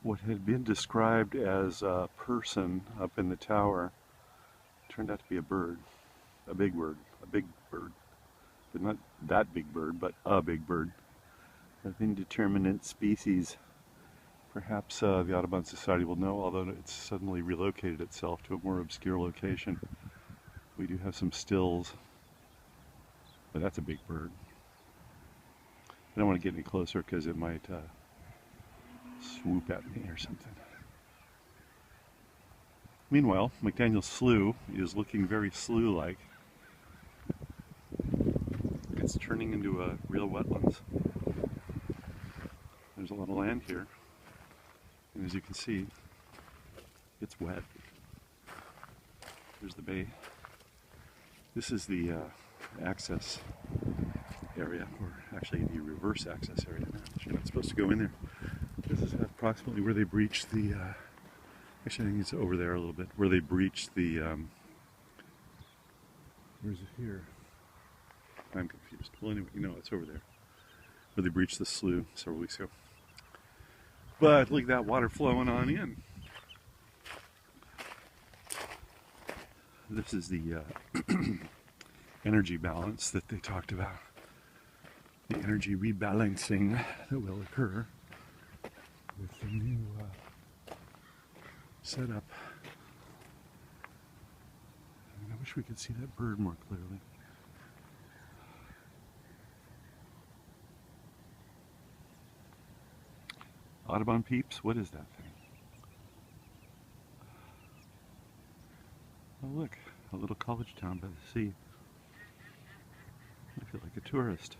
what had been described as a person up in the tower turned out to be a bird, a big bird, but not that big bird, but a big bird, of indeterminate species. Perhaps the Audubon Society will know, although it's suddenly relocated itself to a more obscure location. We do have some stills, but that's a big bird. I don't want to get any closer because it might swoop at me or something. Meanwhile, McDaniel Slough is looking very slough-like. It's turning into a real wetlands. There's a lot of land here, and as you can see, it's wet. There's the bay. This is the access area, or actually the reverse access area. You're not supposed to go in there. This is approximately where they breached the, actually I think it's over there a little bit, where they breached the, where's it here? I'm confused. Well anyway, no, it's over there, where they breached the slough several weeks ago. But look at that water flowing on in. This is the energy balance that they talked about. The energy rebalancing that will occur with the new setup. I wish we could see that bird more clearly. Audubon peeps, what is that thing? Oh look, a little college town by the sea. I feel like a tourist.